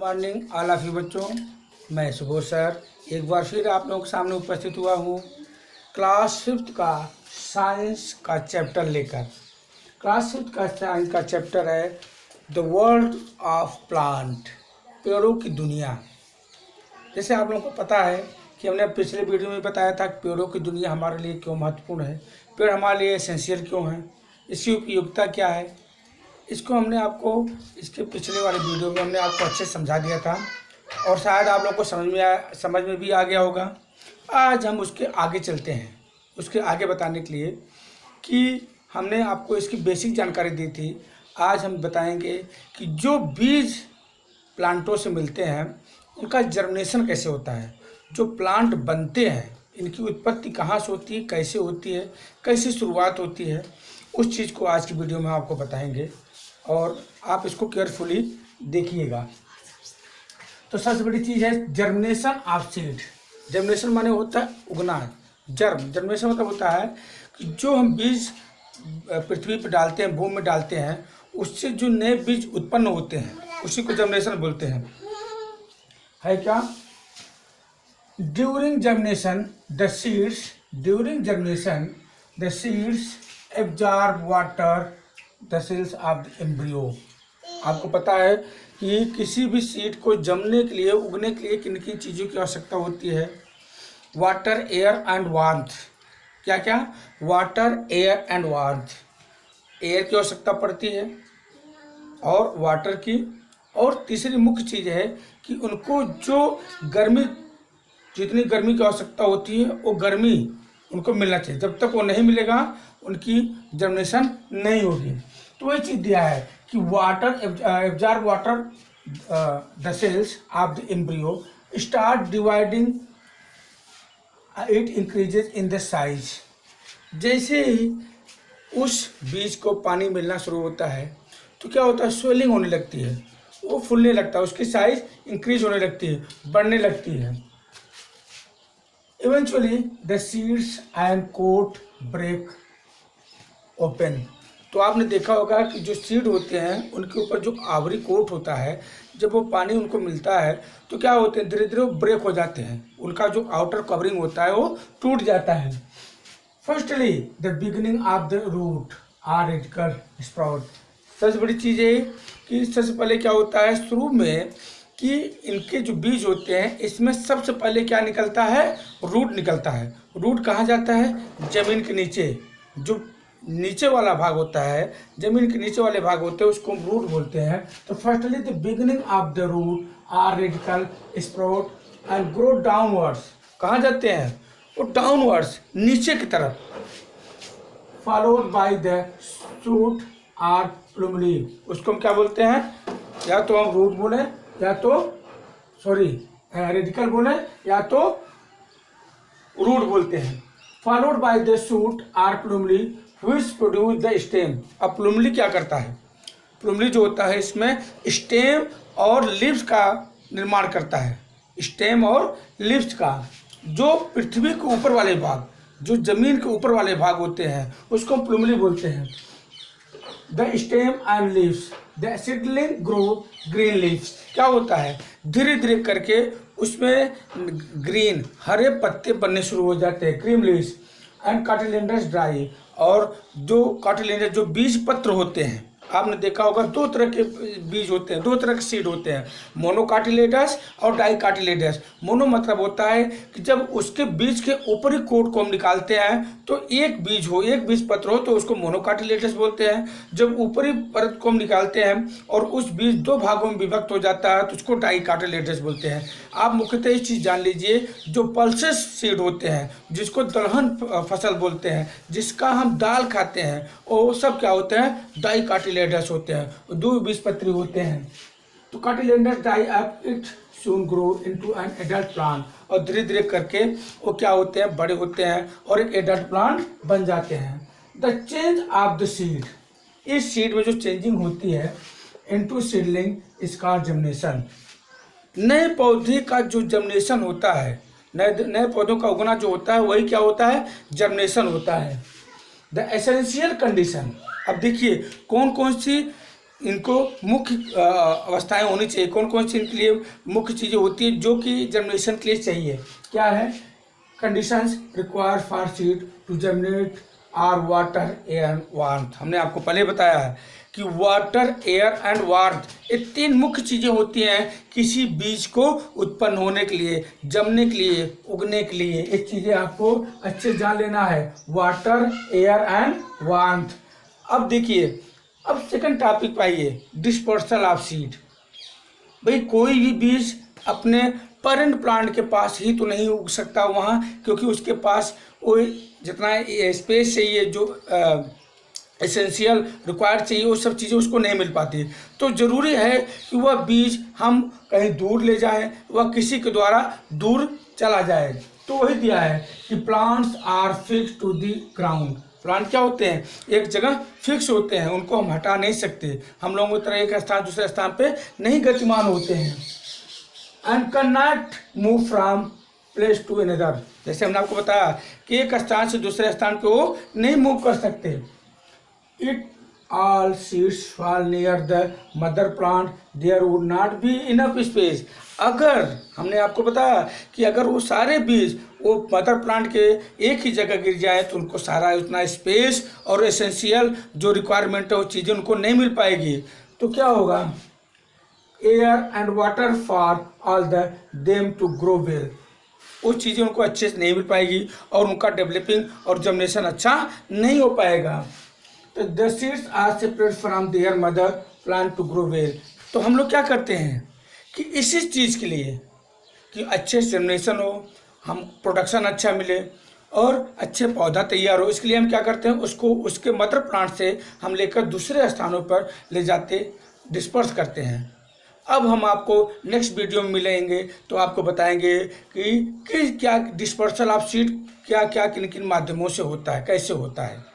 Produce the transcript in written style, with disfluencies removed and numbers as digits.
Morning all of you बच्चों। मैं Subodh sir एक बार फिर आप लोगों के सामने उपस्थित हुआ हूँ क्लास 5th का साइंस का चैप्टर लेकर। क्लास 5th का साइंस का चैप्टर है द वर्ल्ड ऑफ प्लांट, पेड़ों की दुनिया। जैसे आप लोगों को पता है कि हमने पिछले वीडियो में बताया था कि पेड़ों की दुनिया हमारे लिए क्यों महत्वपूर्ण है, पेड़ हमारे लिए एसेंशियल क्यों है, इसकी उपयोगिता क्या है। इसको हमने आपको इसके पिछले वाले वीडियो में हमने आपको अच्छे समझा दिया था और शायद आप लोग को समझ में भी आ गया होगा। आज हम उसके आगे चलते हैं, उसके आगे बताने के लिए कि हमने आपको इसकी बेसिक जानकारी दी थी। आज हम बताएंगे कि जो बीज प्लांटों से मिलते हैं उनका जर्मिनेशन कैसे होता है, जो प्लांट बनते हैं इनकी उत्पत्ति कहाँ से होती है, कैसे होती है, कैसे शुरुआत होती है, उस चीज़ को आज की वीडियो में आपको बताएंगे और आप इसको केयरफुली देखिएगा। तो सबसे बड़ी चीज़ है जर्मिनेशन ऑफ सीड। जर्मिनेशन माने होता है उगना। जर्मिनेशन मतलब होता है कि जो हम बीज पृथ्वी पर डालते हैं, भूमि में डालते हैं, उससे जो नए बीज उत्पन्न होते हैं उसी को जर्मिनेशन बोलते हैं। है क्या? During germination the seeds absorb water the cells of the embryo. आपको पता है कि किसी भी सीड को जमने के लिए, उगने के लिए किन किन चीज़ों की आवश्यकता होती है? Water, air and warmth. क्या क्या? Water, air and warmth. Air की आवश्यकता पड़ती है और वाटर की, और तीसरी मुख्य चीज़ है कि उनको जो गर्मी, जितनी गर्मी की आवश्यकता होती है वो गर्मी उनको मिलना चाहिए। जब तक वो नहीं मिलेगा उनकी जर्मिनेशन नहीं होगी। तो वही चीज़ दिया है कि water absorb water the cells of the embryo start dividing, it increases in the size. जैसे ही उस बीज को पानी मिलना शुरू होता है तो क्या होता है, स्वेलिंग होने लगती है, वो फूलने लगता है, उसकी साइज इंक्रीज होने लगती है, बढ़ने लगती है। Eventually the seeds and coat break open. तो आपने देखा होगा कि जो सीड होते हैं उनके ऊपर जो आवरी कोट होता है, जब वो पानी उनको मिलता है तो क्या होते हैं, धीरे धीरे वो ब्रेक हो जाते हैं, उनका जो आउटर कवरिंग होता है वो टूट जाता है। Firstly the beginning of the root or radicle sprout. सबसे बड़ी चीज़ है कि सबसे पहले क्या होता है शुरू में कि इनके जो बीज होते हैं इसमें सबसे पहले क्या निकलता है, रूट निकलता है। रूट कहाँ जाता है? जमीन के नीचे, जो नीचे वाला भाग होता है, जमीन के नीचे वाले भाग होते हैं उसको हम रूट बोलते हैं। तो firstly the beginning of the root or radicle sprout and grow downwards. कहाँ जाते हैं? वो डाउनवर्ड्स, नीचे की तरफ। Followed by the shoot or plumule. उसको हम क्या बोलते हैं? या तो हम रूट बोले, या तो रेडिकल बोले, या तो रूट बोलते हैं। Followed by the shoot or plumule which produce the stem. अब प्लुमली क्या करता है? प्लुमली जो होता है इसमें स्टेम और लीव्स का निर्माण करता है। स्टेम और लीव्स का, जो पृथ्वी के ऊपर वाले भाग, जो जमीन के ऊपर वाले भाग होते हैं उसको हम प्लुमली बोलते हैं। The stem and leaves the seedling grow green leaves. क्या होता है, धीरे धीरे करके उसमें ग्रीन, हरे पत्ते बनने शुरू हो जाते हैं, ग्रीन लीव्स एंड कार्टिलेडस ड्राई। और जो कार्टिलेडस, जो बीज पत्र होते हैं, आपने देखा होगा दो तरह के बीज होते हैं, दो तरह के सीड होते हैं, मोनोकार्टिलेडस और डाइकार्टिलेडस। मोनो मतलब होता है कि जब उसके बीज के ऊपरी कोट को हम निकालते हैं तो एक बीज पत्र हो तो उसको मोनोकार्टिलेडस बोलते हैं। जब ऊपरी परत को हम निकालते हैं और उस बीज दो भागों में विभक्त हो जाता है तो उसको डाइकार्टिलेडस बोलते हैं। आप मुख्यतः इस चीज़ जान लीजिए, जो पल्सेस सीड होते हैं, जिसको दलहन फसल बोलते हैं, जिसका हम दाल खाते हैं, वो सब क्या होते हैं? डाइकार्टिलेडस होते हैं, द्विबीजपत्री होते हैं। तो cotyledons die up it soon grow into an adult plant. और धीरे धीरे करके वो क्या होते हैं, बड़े होते हैं और एक एडल्ट प्लांट बन जाते हैं। The change of the seed, इस सीड में जो चेंजिंग होती है into seedling is called germination. नए पौधे का जो जर्मिनेशन होता है, नए पौधों का उगना जो होता है वही क्या होता है? जर्मिनेशन होता है। The essential condition. अब देखिए कौन कौन सी इनको मुख्य अवस्थाएं होनी चाहिए। कौन कौन सी इनके लिए मुख्य चीज़ें होती है जो कि जर्मिनेशन के लिए चाहिए? क्या है? Conditions required for seed to germinate are water, air, warmth. हमने आपको पहले बताया है कि वाटर, एयर एंड वार्मथ, ये 3 मुख्य चीज़ें होती हैं किसी बीज को उत्पन्न होने के लिए, जमने के लिए, उगने के लिए। ये चीज़ें आपको अच्छे से जान लेना है, वाटर, एयर एंड वार्मथ। अब देखिए, अब सेकंड टॉपिक पे आइए, डिस्पर्सल ऑफ सीड। भाई कोई भी बीज अपने पेरेंट प्लांट के पास ही तो नहीं उग सकता वहाँ, क्योंकि उसके पास वो जितना स्पेस चाहिए, जो एसेंशियल रिक्वायर्ड चाहिए, वो सब चीज़ें उसको नहीं मिल पाती। तो ज़रूरी है कि वह बीज हम कहीं दूर ले जाएं, वह किसी के द्वारा दूर चला जाए। तो वही दिया है कि plants are fix to the ground. Plant क्या होते हैं? एक जगह फिक्स होते हैं, उनको हम हटा नहीं सकते। हम लोगों की तरह एक स्थान दूसरे स्थान पे नहीं गतिमान होते हैं। And can not move from place to another. जैसे हमने आपको बताया कि एक स्थान से दूसरे स्थान पे वो नहीं मूव कर सकते। It all seeds fall near the mother plant, there would not be enough space. अगर हमने आपको बताया कि अगर वो सारे बीज वो मदर प्लांट के एक ही जगह गिर जाए तो उनको सारा उतना स्पेस और एसेंशियल जो रिक्वायरमेंट है वो चीज़ें उनको नहीं मिल पाएगी। तो क्या होगा? Air and water for all the them to grow well. वो चीज़ें उनको अच्छे से नहीं मिल पाएगी और उनका डेवलपिंग और जर्मिनेशन अच्छा नहीं हो पाएगा। तो the seeds are separate from their mother plant to grow well. तो हम लोग क्या करते हैं कि इसी चीज़ के लिए कि अच्छे जर्मिनेशन हो, हम प्रोडक्शन अच्छा मिले और अच्छे पौधा तैयार हो, इसके लिए हम क्या करते हैं, उसको उसके मदर प्लांट से हम लेकर दूसरे स्थानों पर ले जाते, डिस्पर्स करते हैं। अब हम आपको नेक्स्ट वीडियो में मिलेंगे तो आपको बताएंगे कि क्या डिस्पर्सल ऑफ सीड क्या क्या किन किन माध्यमों से होता है, कैसे होता है।